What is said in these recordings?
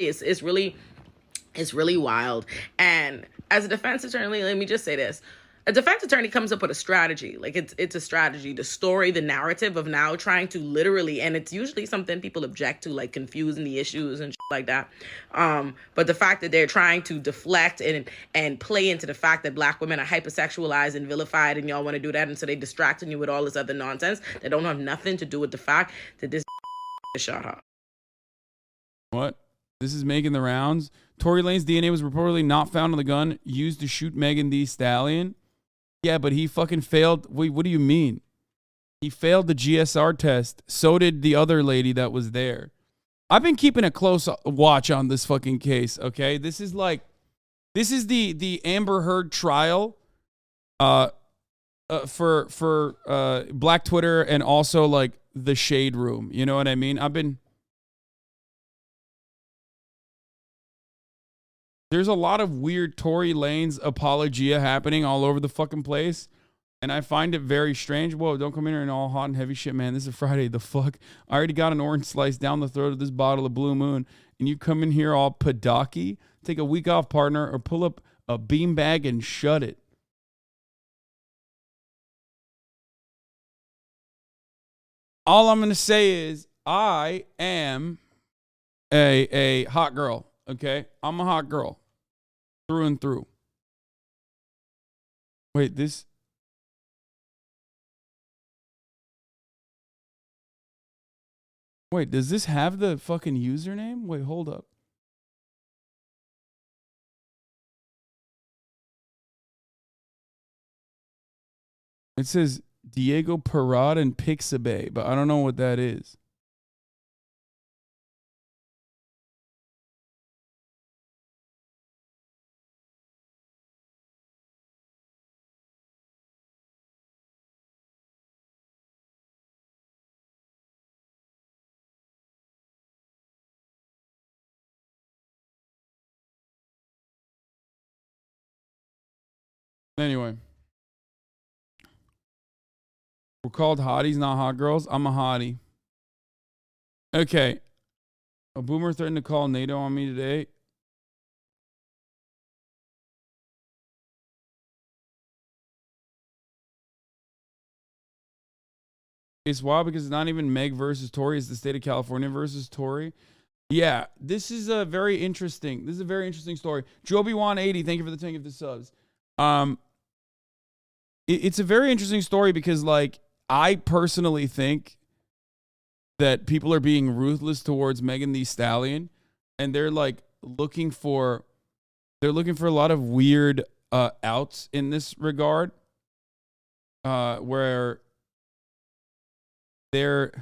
It's really wild. And as a defense attorney, let me just say this. A defense attorney comes up with a strategy. Like it's a strategy, the story, the narrative of now trying to literally, and it's usually something people object to, like confusing the issues and shit like that. But the fact that they're trying to deflect and play into the fact that black women are hypersexualized and vilified, and y'all want to do that, and so they distracting you with all this other nonsense that don't have nothing to do with the fact that this shot her. What? This is making the rounds. Torey Lanez DNA was reportedly not found on the gun used to shoot Megan Thee Stallion. Yeah, but he fucking failed. Wait, what do you mean? He failed the GSR test. So did the other lady that was there. I've been keeping a close watch on this fucking case, okay? This is the Amber Heard trial for Black Twitter and also like the Shade Room. You know what I mean? There's a lot of weird Torey Lanez apologia happening all over the fucking place. And I find it very strange. Whoa, don't come in here and all hot and heavy shit, man. This is Friday. The fuck? I already got an orange slice down the throat of this bottle of Blue Moon. And you come in here all padaki? Take a week off, partner, or pull up a beanbag and shut it. All I'm going to say is I am a hot girl, okay? I'm a hot girl. Through and through. Wait, this... Wait, does this have the fucking username? Wait, hold up. It says Diego Parad and Pixabay, but I don't know what that is. Anyway. We're called hotties, not hot girls. I'm a hottie. Okay. A boomer threatened to call NATO on me today. It's wild because it's not even Meg versus Torey. It's the state of California versus Torey. Yeah, this is a very interesting story. Joby180, thank you for the 10 of subs. It's a very interesting story because, like, I personally think that people are being ruthless towards Megan Thee Stallion, and they're like looking for a lot of weird outs in this regard, where they're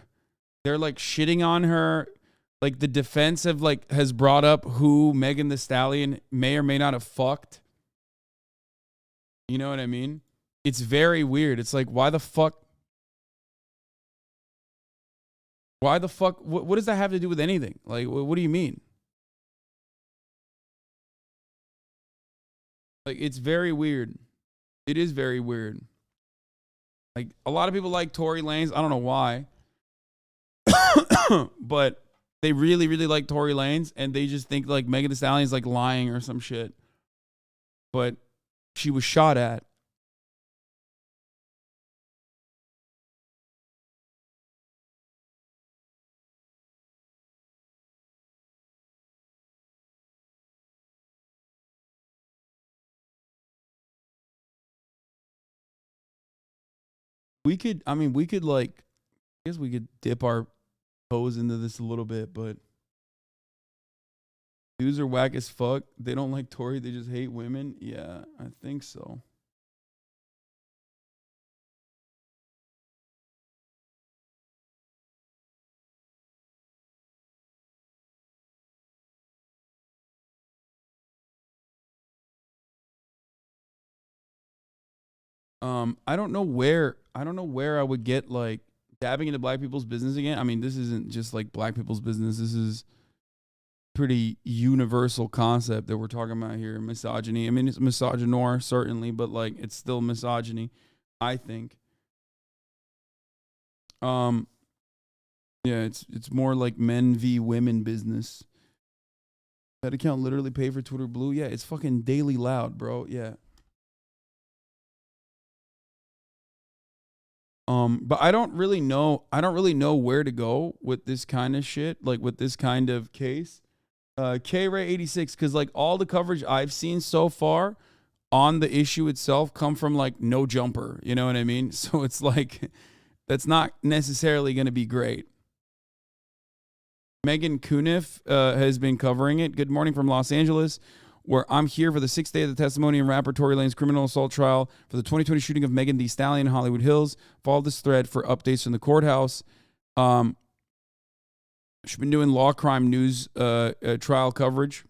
like shitting on her. Like the defense has brought up who Megan Thee Stallion may or may not have fucked. You know what I mean? It's very weird. It's like, why the fuck? What does that have to do with anything? Like, what do you mean? Like, it's very weird. It is very weird. Like, a lot of people like Torey Lanez. I don't know why. But they really, really like Torey Lanez, and they just think like Megan Thee Stallion is like lying or some shit. But she was shot at. We could like, I guess we could dip our toes into this a little bit, but dudes are whack as fuck. They don't like Torey. They just hate women. Yeah, I think so. I don't know where I would get like dabbing into black people's business again. I mean, this isn't just like black people's business. This is pretty universal concept that we're talking about here. Misogyny. I mean, it's misogynoir certainly, but like it's still misogyny, I think. Yeah, it's more like men v women business. That account literally paid for Twitter Blue. Yeah, it's fucking Daily Loud, bro. Yeah. But I don't really know where to go with this kind of shit, like with this kind of case. K-Ray 86, because like all the coverage I've seen so far on the issue itself come from like No Jumper, you know what I mean? So it's like that's not necessarily going to be great. Megan Cuniff has been covering it. Good morning from Los Angeles, where I'm here for the 6th day of the testimony in rapper Torey Lanez criminal assault trial for the 2020 shooting of Megan Thee Stallion in Hollywood Hills. Follow this thread for updates from the courthouse. She's been doing law crime news trial coverage.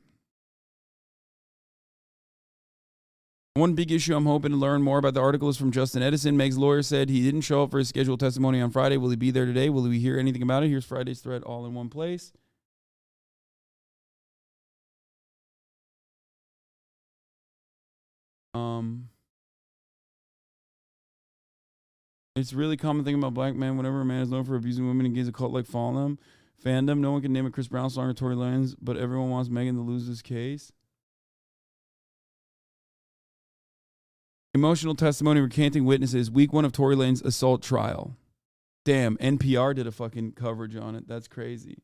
One big issue I'm hoping to learn more about the article is from Justin Edison. Meg's lawyer said he didn't show up for his scheduled testimony on Friday. Will he be there today? Will we hear anything about it? Here's Friday's thread all in one place. It's really common thing about black men. Whenever a man is known for abusing women and gains a cult-like fandom, no one can name a Chris Brown song or Torey Lanez, but everyone wants Megan to lose this case. Emotional testimony recanting witnesses. Week 1 of Torey Lanez assault trial. Damn, NPR did a fucking coverage on it. That's crazy.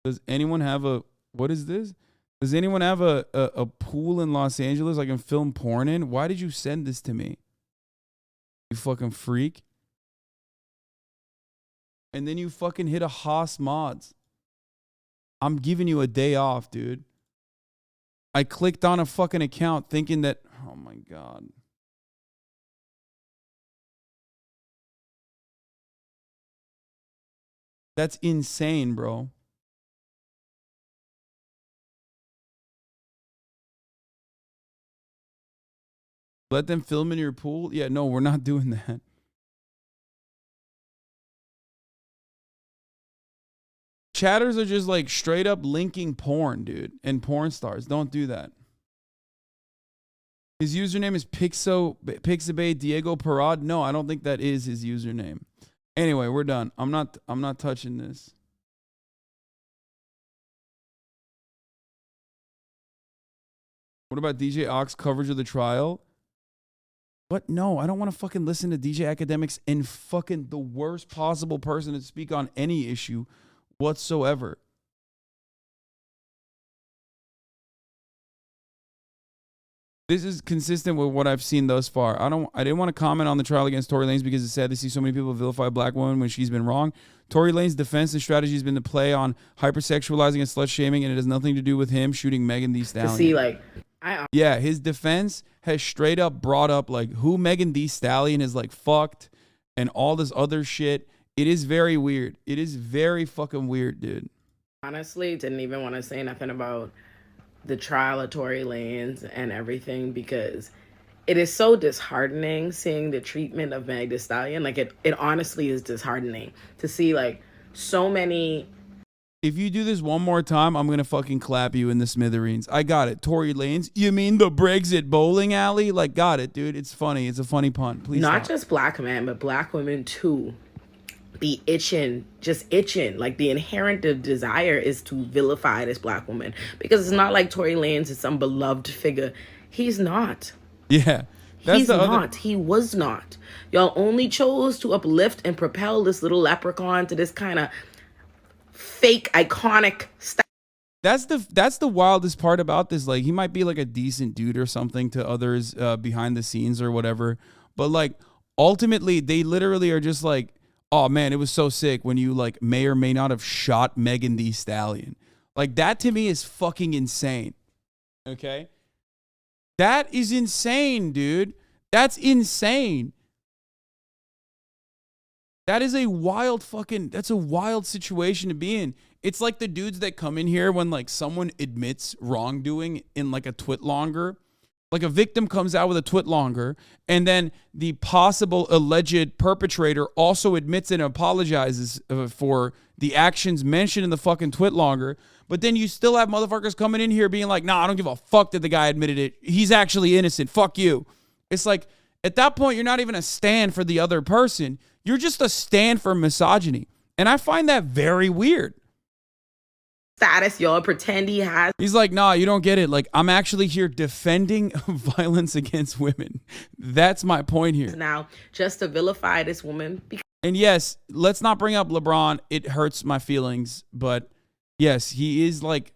Does anyone have a... What is this? Does anyone have a pool in Los Angeles I can film porn in? Why did you send this to me? You fucking freak. And then you fucking hit a Haas Mods. I'm giving you a day off, dude. I clicked on a fucking account thinking that... Oh, my God. That's insane, bro. Let them film in your pool? Yeah, no, we're not doing that. Chatters are just like straight up linking porn, dude, and porn stars. Don't do that. His username is Pixabay Diego Parad. No, I don't think that is his username. Anyway, we're done. I'm not touching this. What about DJ Ox coverage of the trial? What? No, I don't want to fucking listen to DJ Academics and fucking the worst possible person to speak on any issue whatsoever. This is consistent with what I've seen thus far. I didn't want to comment on the trial against Torey Lanez because it's sad to see so many people vilify a black woman when she's been wrong. Torey Lanez's defense and strategy has been to play on hypersexualizing and slut shaming, and it has nothing to do with him shooting Megan Thee Stallion. To see, like, yeah, his defense has straight up brought up like who Megan Thee Stallion is like fucked and all this other shit. It is very weird. It is very fucking weird, dude. Honestly, didn't even want to say nothing about the trial of Torey Lanez and everything because it is so disheartening seeing the treatment of Meg Thee Stallion. Like it honestly is disheartening to see like so many. If you do this one more time, I'm going to fucking clap you in the smithereens. I got it. Torey Lanez. You mean the Brexit bowling alley? Like, got it, dude. It's funny. It's a funny pun. Please Not stop. just black men, but black women too. Be itching, just itching. Like the inherent desire is to vilify this black woman because it's not like Torey Lanez is some beloved figure. He's not. Yeah. He's not. He was not. Y'all only chose to uplift and propel this little leprechaun to this kind of fake iconic stuff. That's the wildest part about this. Like, he might be like a decent dude or something to others behind the scenes or whatever, but like ultimately they literally are just like, oh man, it was so sick when you like may or may not have shot Megan Thee Stallion. Like that to me is fucking insane. Okay? That is insane, dude. That's insane. That is a wild that's a wild situation to be in. It's like the dudes that come in here when like someone admits wrongdoing in like a twitlonger. Like a victim comes out with a twitlonger and then the possible alleged perpetrator also admits and apologizes for the actions mentioned in the fucking twitlonger. But then you still have motherfuckers coming in here being like, nah, I don't give a fuck that the guy admitted it. He's actually innocent. Fuck you. It's like, at that point, you're not even a stand for the other person. You're just a stand for misogyny. And I find that very weird. status y'all pretend he has. He's like, nah, you don't get it. Like, I'm actually here defending violence against women. That's my point here. Now, just to vilify this woman. And yes, let's not bring up LeBron. It hurts my feelings. But yes, he is like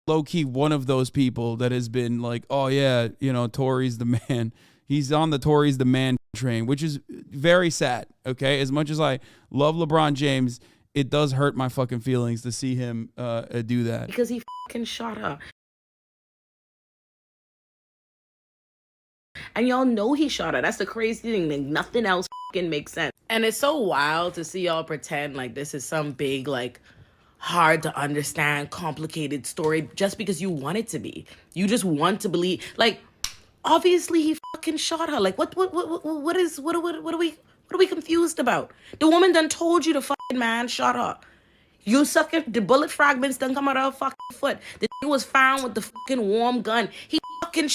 low-key one of those people that has been like, oh yeah, you know, Torey's the man. He's on the Torey's the man train, which is very sad, okay? As much as I love LeBron James, it does hurt my fucking feelings to see him do that. Because he fucking shot her. And y'all know he shot her. That's the crazy thing. Like, nothing else fucking makes sense. And it's so wild to see y'all pretend like this is some big, like, hard to understand, complicated story just because you want it to be. You just want to believe. Like, obviously he fucking shot her. Like, what are we confused about? The woman done told you the fucking man shot her. You sucking, the bullet fragments done come out of her fucking foot. The thing was found with the fucking warm gun. He fucking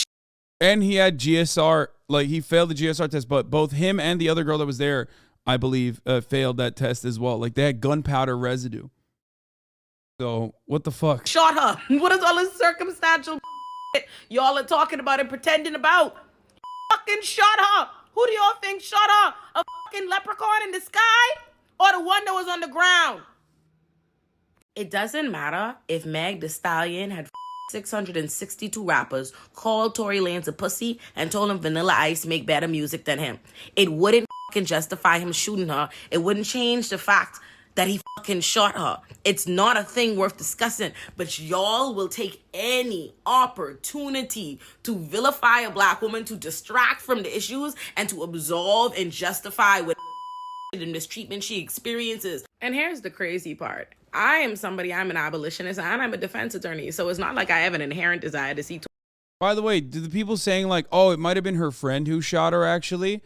and he had GSR, like he failed the GSR test, but both him and the other girl that was there, I believe, failed that test as well. Like they had gunpowder residue. So what the fuck? Shot her. What is all this circumstantial shit y'all are talking about and pretending about? Fucking shot her. Who do y'all think shot her? A fucking leprechaun in the sky? Or the one that was on the ground? It doesn't matter if Meg the Stallion had 662 rappers called Torey Lanez a pussy and told him Vanilla Ice make better music than him. It wouldn't fucking justify him shooting her. It wouldn't change the fact that he fucking shot her. It's not a thing worth discussing, but y'all will take any opportunity to vilify a black woman, to distract from the issues, and to absolve and justify what the mistreatment she experiences. And here's the crazy part. I'm an abolitionist, and I'm a defense attorney, so it's not like I have an inherent desire to see. By the way, do the people saying like, oh, it might have been her friend who shot her actually,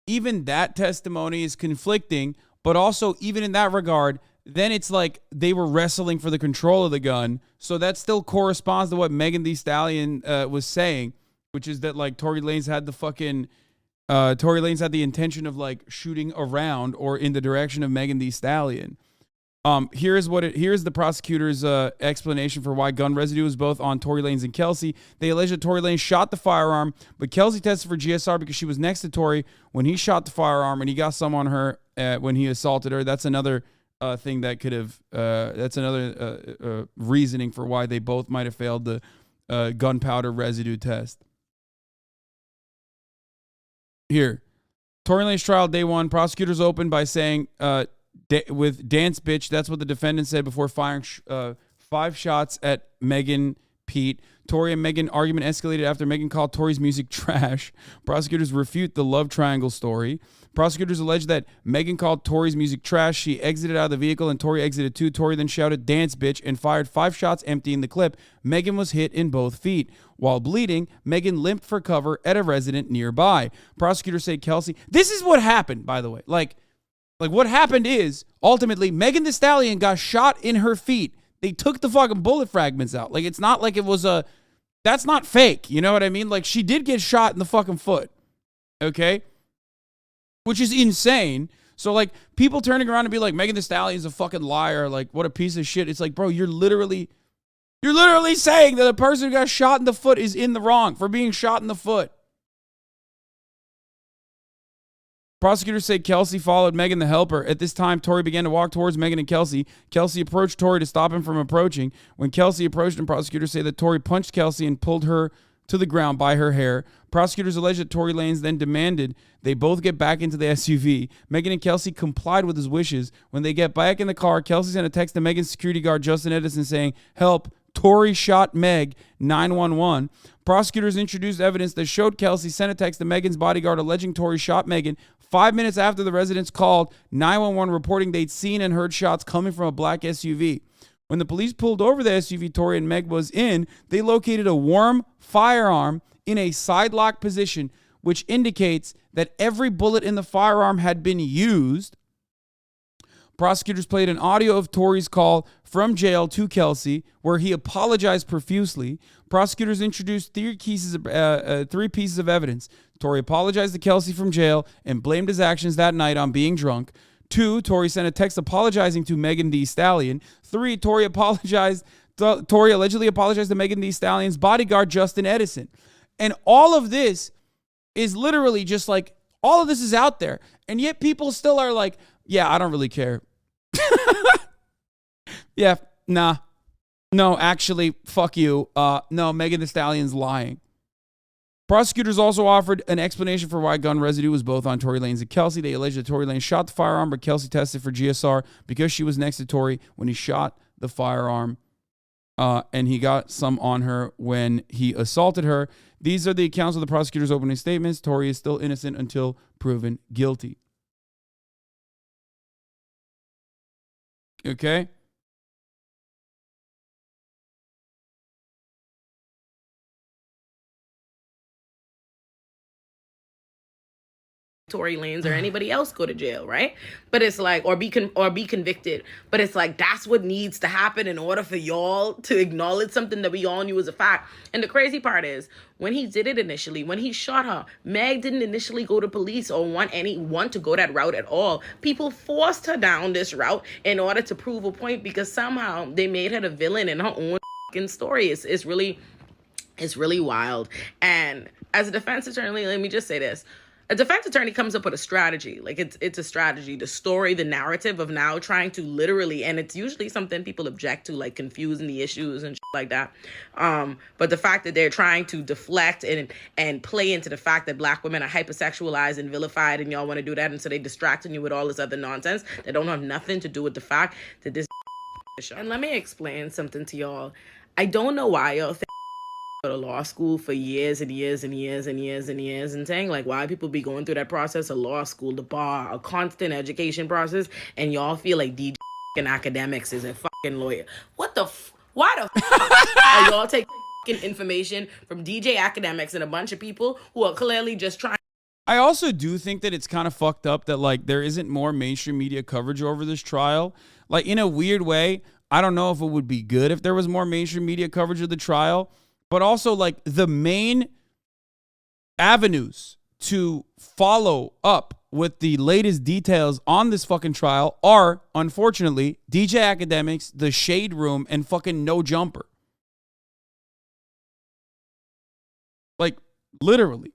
even that testimony is conflicting, but also even in that regard, then it's like they were wrestling for the control of the gun, so that still corresponds to what Megan Thee Stallion was saying, which is that like Torey Lanez had the intention of like shooting around or in the direction of Megan Thee Stallion. Here's the prosecutor's explanation for why gun residue was both on Torey Lanez and Kelsey. They allege that Torey Lanez shot the firearm, but Kelsey tested for GSR because she was next to Torey when he shot the firearm, and he got some on her when he assaulted her. That's another thing that could have. That's another reasoning for why they both might have failed the gunpowder residue test. Here, Torey Lanez trial day one. Prosecutors opened by saying. With dance bitch, that's what the defendant said before firing 5 shots at Megan Pete. Torey and Megan argument escalated after Megan called Torey's music trash. Prosecutors refute the love triangle story. Prosecutors allege that Megan called Torey's music trash. She exited out of the vehicle and Torey exited too. Torey then shouted dance bitch and fired 5 shots, emptying the clip. Megan was hit in both feet. While bleeding, Megan limped for cover at a resident nearby. Prosecutors say Kelsey... This is what happened, by the way. Like what happened is, ultimately, Megan Thee Stallion got shot in her feet. They took the fucking bullet fragments out. Like, it's not like it was that's not fake. You know what I mean? Like, she did get shot in the fucking foot. Okay? Which is insane. So, like, people turning around and be like, Megan Thee Stallion's a fucking liar. Like, what a piece of shit. It's like, bro, you're literally saying that the person who got shot in the foot is in the wrong for being shot in the foot. Prosecutors say Kelsey followed Megan the helper. At this time, Torey began to walk towards Megan and Kelsey. Kelsey approached Torey to stop him from approaching. When Kelsey approached him, prosecutors say that Torey punched Kelsey and pulled her to the ground by her hair. Prosecutors allege that Torey Lanez then demanded they both get back into the SUV. Megan and Kelsey complied with his wishes. When they get back in the car, Kelsey sent a text to Megan's security guard, Justin Edison, saying, help, Torey shot Meg, 911. Prosecutors introduced evidence that showed Kelsey sent a text to Megan's bodyguard alleging Torey shot Megan 5 minutes after the residents called 911 reporting they'd seen and heard shots coming from a black SUV. When the police pulled over the SUV Torey and Meg was in, they located a warm firearm in a side lock position, which indicates that every bullet in the firearm had been used. Prosecutors played an audio of Torey's call from jail to Kelsey, where he apologized profusely. Prosecutors introduced 3 pieces of evidence. Torey apologized to Kelsey from jail and blamed his actions that night on being drunk. 2, Torey sent a text apologizing to Megan Thee Stallion. 3, Torey apologized Torey allegedly apologized to Megan Thee Stallion's bodyguard, Justin Edison. And all of this is literally just like, all of this is out there. And yet people still are like, yeah, I don't really care. Yeah, nah. No, actually, fuck you. No, Megan Thee Stallion's lying. Prosecutors also offered an explanation for why gun residue was both on Torey Lanez and Kelsey. They alleged that Torey Lanez shot the firearm, but Kelsey tested for GSR because she was next to Torey when he shot the firearm. And he got some on her when he assaulted her. These are the accounts of the prosecutor's opening statements. Torey is still innocent until proven guilty. Okay? Torey Lanez or anybody else go to jail, right? But it's like, or be convicted. But it's like, that's what needs to happen in order for y'all to acknowledge something that we all knew was a fact. And the crazy part is, when he did it initially, when he shot her, Meg didn't initially go to police or want anyone to go that route at all. People forced her down this route in order to prove a point because somehow they made her the villain in her own fucking story. It's really wild. And as a defense attorney, let me just say this. A defense attorney comes up with a strategy. Like it's a strategy, the story, the narrative of now trying to literally, and it's usually something people object to, like confusing the issues and shit like that. But the fact that they're trying to deflect and play into the fact that black women are hypersexualized and vilified, and y'all want to do that, and so they distracting you with all this other nonsense that don't have nothing to do with the fact that this. And let me explain something to y'all. I don't know why y'all think go to law school for years and years and years and years and years and saying like why people be going through that process of law school, the bar, a constant education process, and y'all feel like DJ academics is a fucking lawyer. What the why the are y'all taking information from DJ academics and a bunch of people who are clearly just trying. I also do think that it's kind of fucked up that like there isn't more mainstream media coverage over this trial. Like in a weird way, I don't know if it would be good if there was more mainstream media coverage of the trial. But also, like, the main avenues to follow up with the latest details on this fucking trial are, unfortunately, DJ Academics, The Shade Room, and fucking No Jumper. Like, literally.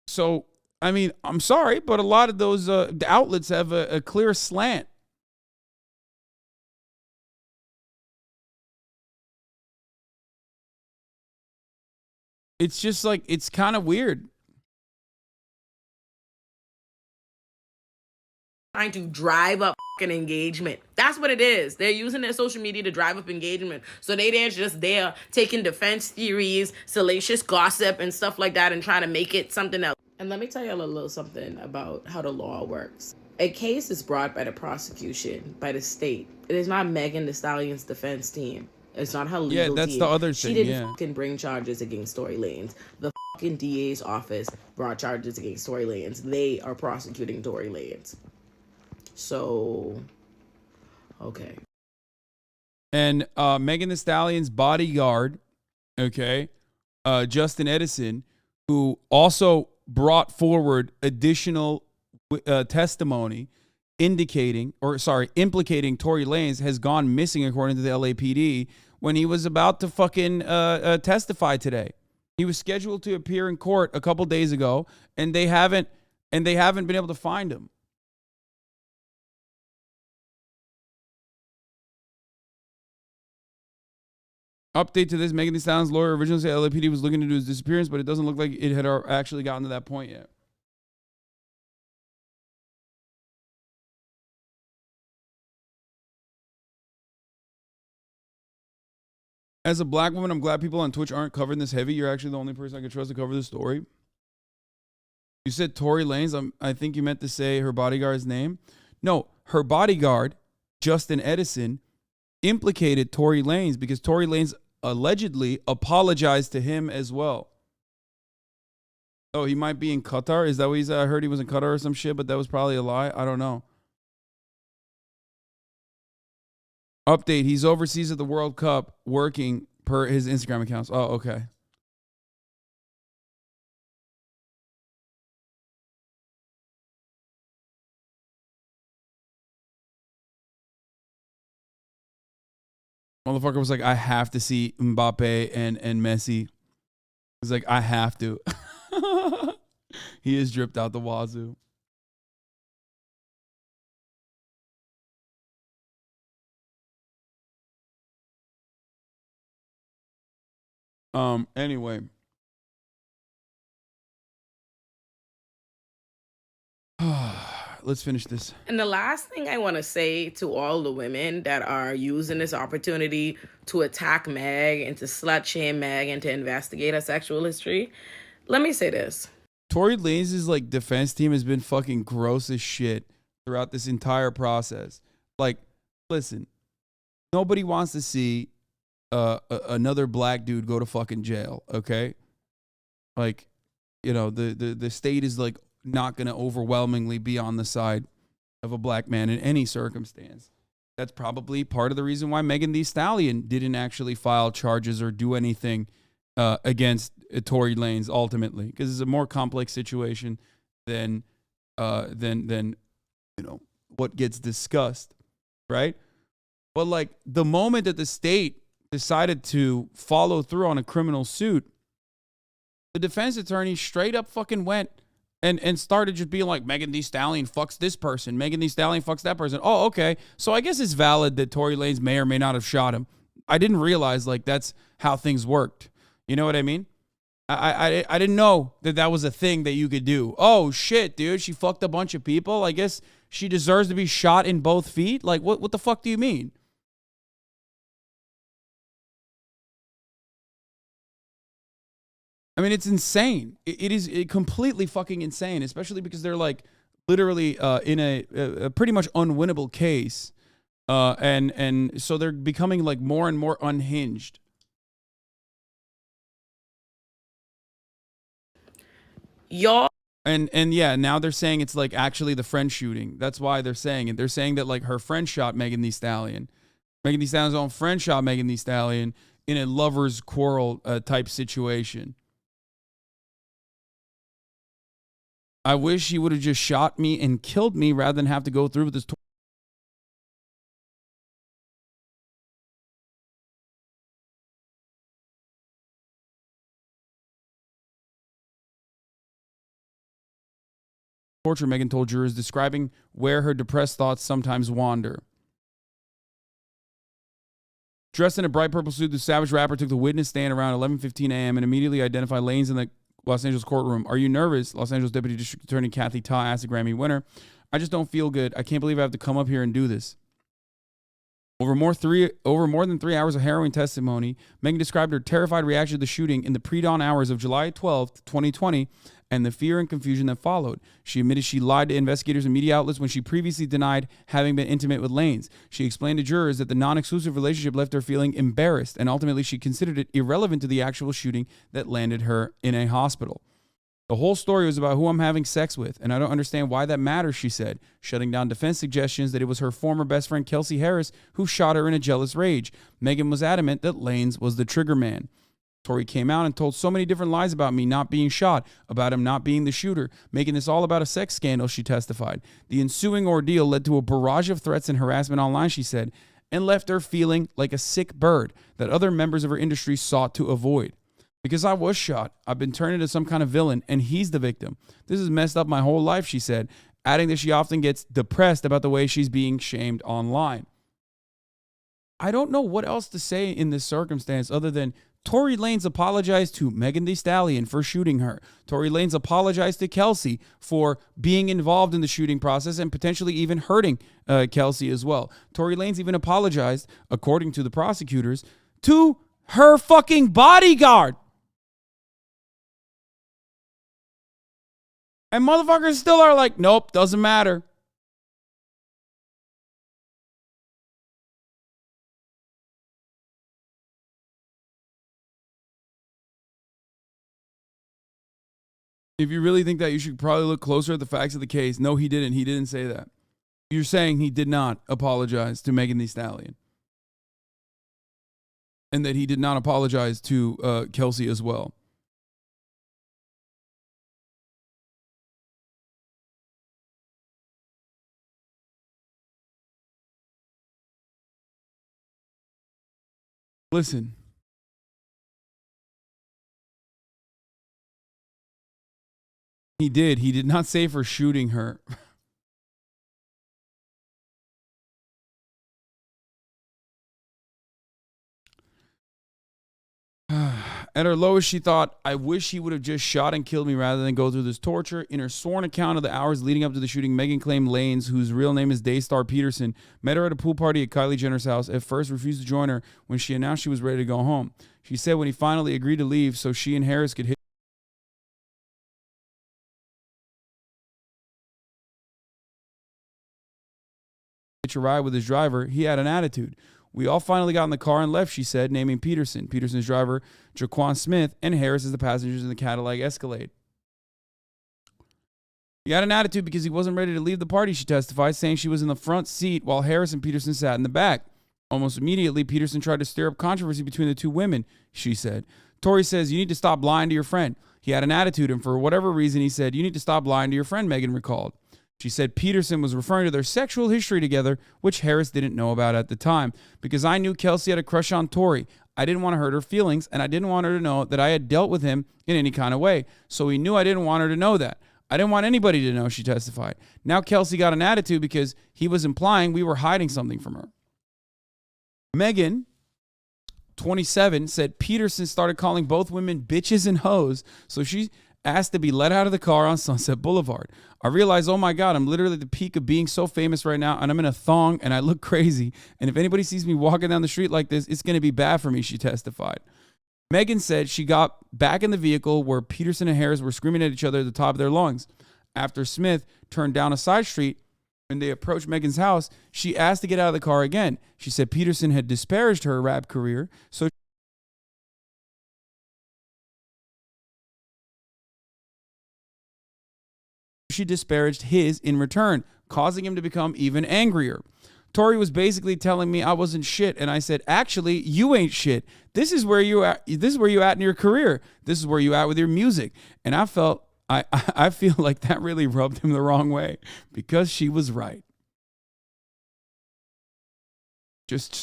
So, I mean, I'm sorry, but a lot of those outlets have a clear slant. It's just like, it's kind of weird. Trying to drive up fucking engagement. That's what it is. They're using their social media to drive up engagement. So they're just there taking defense theories, salacious gossip, and stuff like that and trying to make it something else. And let me tell you a little something about how the law works. A case is brought by the prosecution, by the state. It is not Megan Thee Stallion's defense team. It's not her legal team. Yeah, that's the other thing. She didn't fucking bring charges against Torey Lanez. The fucking DA's office brought charges against Torey Lanez. They are prosecuting Torey Lanez. So, okay. And Megan Thee Stallion's bodyguard, okay, Justin Edison, who also brought forward additional testimony implicating Torey Lanez, has gone missing according to the LAPD when he was about to fucking testify today. He was scheduled to appear in court a couple days ago, and they haven't been able to find him. Update to this: Megan Thee Stallion's lawyer originally said LAPD was looking into his disappearance, but it doesn't look like it had actually gotten to that point yet. As a black woman, I'm glad people on Twitch aren't covering this heavy. You're actually the only person I could trust to cover this story. You said Torey Lanez. I think you meant to say her bodyguard's name. No, her bodyguard, Justin Edison, implicated Torey Lanez because Torey Lanez allegedly apologized to him as well. Oh, he might be in Qatar. Is that what he said? I heard he was in Qatar or some shit, but that was probably a lie. I don't know. Update, he's overseas at the World Cup working per his Instagram accounts. Oh, okay. Motherfucker was like, I have to see Mbappe and Messi. He's like, I have to. He is dripped out the wazoo. Anyway. Let's finish this. And the last thing I want to say to all the women that are using this opportunity to attack Meg and to slut shame Meg and to investigate her sexual history, let me say this. Torey Lanez's like defense team has been fucking gross as shit throughout this entire process. Like, listen, nobody wants to see another black dude go to fucking jail, okay? Like, you know, the state is like not going to overwhelmingly be on the side of a black man in any circumstance. That's probably part of the reason why Megan Thee Stallion didn't actually file charges or do anything against Torey Lanez ultimately, because it's a more complex situation than you know what gets discussed, right? But like the moment that the state decided to follow through on a criminal suit, the defense attorney straight up fucking went and started just being like, Megan Thee Stallion fucks this person. Megan Thee Stallion fucks that person. Oh, okay. So I guess it's valid that Torey Lanez may or may not have shot him. I didn't realize like that's how things worked. You know what I mean? I didn't know that was a thing that you could do. Oh shit, dude, she fucked a bunch of people. I guess she deserves to be shot in both feet. Like what the fuck do you mean? I mean, it's insane. It is completely fucking insane, especially because they're like literally in a pretty much unwinnable case, and so they're becoming like more and more unhinged. Y'all. And yeah, now they're saying it's like actually the friend shooting. That's why they're saying it. They're saying that like her friend shot Megan Thee Stallion. Megan Thee Stallion's own friend shot Megan Thee Stallion in a lover's quarrel type situation. I wish he would have just shot me and killed me rather than have to go through with this. Torture, Megan told jurors, describing where her depressed thoughts sometimes wander. Dressed in a bright purple suit, the savage rapper took the witness stand around 11:15 a.m. and immediately identified Lanez in the Los Angeles courtroom. Are you nervous? Los Angeles Deputy District Attorney Kathy Ta asked the Grammy winner. I just don't feel good. I can't believe I have to come up here and do this. Over more than 3 hours of harrowing testimony, Megan described her terrified reaction to the shooting in the pre-dawn hours of July 12th, 2020, and the fear and confusion that followed. She admitted she lied to investigators and media outlets when she previously denied having been intimate with Lanez. She explained to jurors that the non-exclusive relationship left her feeling embarrassed, and ultimately she considered it irrelevant to the actual shooting that landed her in a hospital. The whole story was about who I'm having sex with, and I don't understand why that matters, she said, shutting down defense suggestions that it was her former best friend Kelsey Harris who shot her in a jealous rage. Megan was adamant that Lanez was the trigger man. Torey came out and told so many different lies about me not being shot, about him not being the shooter, making this all about a sex scandal, she testified. The ensuing ordeal led to a barrage of threats and harassment online, she said, and left her feeling like a sick bird that other members of her industry sought to avoid. Because I was shot, I've been turned into some kind of villain, and he's the victim. This has messed up my whole life, she said, adding that she often gets depressed about the way she's being shamed online. I don't know what else to say in this circumstance other than Torey Lanez apologized to Megan Thee Stallion for shooting her. Torey Lanez apologized to Kelsey for being involved in the shooting process and potentially even hurting Kelsey as well. Torey Lanez even apologized, according to the prosecutors, to her fucking bodyguard. And motherfuckers still are like, nope, doesn't matter. If you really think that, you should probably look closer at the facts of the case. No, he didn't. He didn't say that. You're saying he did not apologize to Megan Thee Stallion. And that he did not apologize to Kelsey as well. Listen. He did. He did not say for shooting her. At her lowest, she thought, I wish he would have just shot and killed me rather than go through this torture. In her sworn account of the hours leading up to the shooting, Megan claimed Lanez, whose real name is Daystar Peterson, met her at a pool party at Kylie Jenner's house. At first, refused to join her when she announced she was ready to go home. She said when he finally agreed to leave so she and Harris could hitch a ride with his driver, he had an attitude. We all finally got in the car and left, she said, naming Peterson, Peterson's driver, Jaquan Smith, and Harris as the passengers in the Cadillac Escalade. He had an attitude because he wasn't ready to leave the party, she testified, saying she was in the front seat while Harris and Peterson sat in the back. Almost immediately, Peterson tried to stir up controversy between the two women, she said. Torey says, you need to stop lying to your friend. He had an attitude, and for whatever reason, he said, you need to stop lying to your friend, Megan recalled. She said Peterson was referring to their sexual history together, which Harris didn't know about at the time. Because I knew Kelsey had a crush on Torey. I didn't want to hurt her feelings, and I didn't want her to know that I had dealt with him in any kind of way. So he knew I didn't want her to know that. I didn't want anybody to know, she testified. Now Kelsey got an attitude because he was implying we were hiding something from her. Megan, 27, said Peterson started calling both women bitches and hoes, so she asked to be let out of the car on Sunset Boulevard. I realized, oh my God, I'm literally at the peak of being so famous right now, and I'm in a thong, and I look crazy. And if anybody sees me walking down the street like this, it's going to be bad for me, she testified. Megan said she got back in the vehicle where Peterson and Harris were screaming at each other at the top of their lungs. After Smith turned down a side street and they approached Megan's house, she asked to get out of the car again. She said Peterson had disparaged her rap career, so she disparaged his in return, causing him to become even angrier. Torey was basically telling me I wasn't shit, and I said, actually, you ain't shit. This is where you at. This is where you at in your career. This is where you at with your music. And I feel like that really rubbed him the wrong way because she was right. Just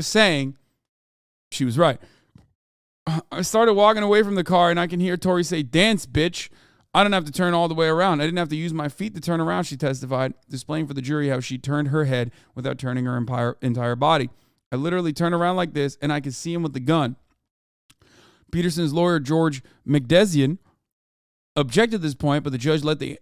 saying, she was right. I started walking away from the car, and I can hear Torey say, dance, bitch. I didn't have to turn all the way around. I didn't have to use my feet to turn around, she testified, displaying for the jury how she turned her head without turning her entire body. I literally turned around like this, and I could see him with the gun. Peterson's lawyer, George McDesian, objected to this point, but the judge let the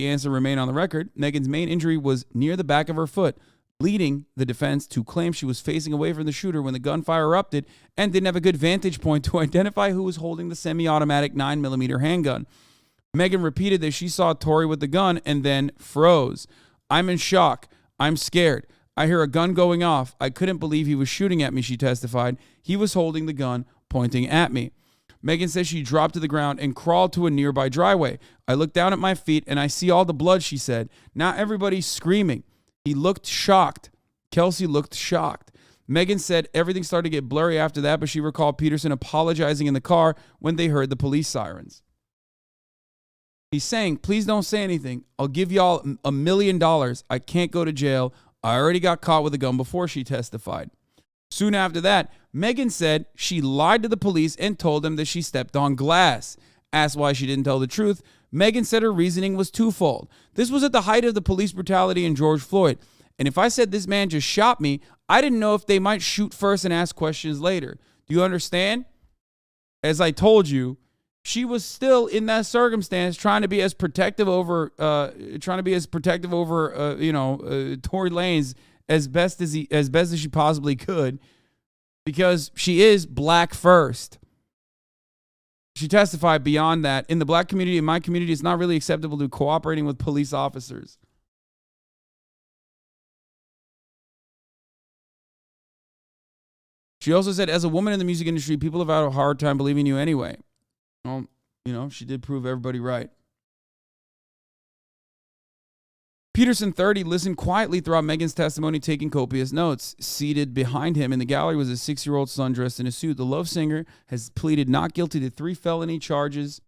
answer remain on the record. Megan's main injury was near the back of her foot, leading the defense to claim she was facing away from the shooter when the gunfire erupted and didn't have a good vantage point to identify who was holding the semi-automatic 9mm handgun. Megan repeated that she saw Torey with the gun and then froze. I'm in shock. I'm scared. I hear a gun going off. I couldn't believe he was shooting at me, she testified. He was holding the gun, pointing at me. Megan says she dropped to the ground and crawled to a nearby driveway. I look down at my feet and I see all the blood, she said. Now everybody's screaming. He looked shocked. Kelsey looked shocked. Megan said everything started to get blurry after that, but she recalled Peterson apologizing in the car when they heard the police sirens. He's saying, please don't say anything. I'll give y'all $1 million. I can't go to jail. I already got caught with a gun before, she testified. Soon after that, Megan said she lied to the police and told them that she stepped on glass. Asked why she didn't tell the truth, Megan said her reasoning was twofold. This was at the height of the police brutality in George Floyd. And if I said this man just shot me, I didn't know if they might shoot first and ask questions later. Do you understand? As I told you, she was still in that circumstance trying to be as protective over Torey Lanez as best as she possibly could, because she is black first. She testified beyond that. In the black community, in my community, it's not really acceptable to cooperating with police officers. She also said, as a woman in the music industry, people have had a hard time believing you anyway. Well, she did prove everybody right. Peterson, 30, listened quietly throughout Megan's testimony, taking copious notes. Seated behind him in the gallery was his 6-year-old son dressed in a suit. The love singer has pleaded not guilty to 3 felony charges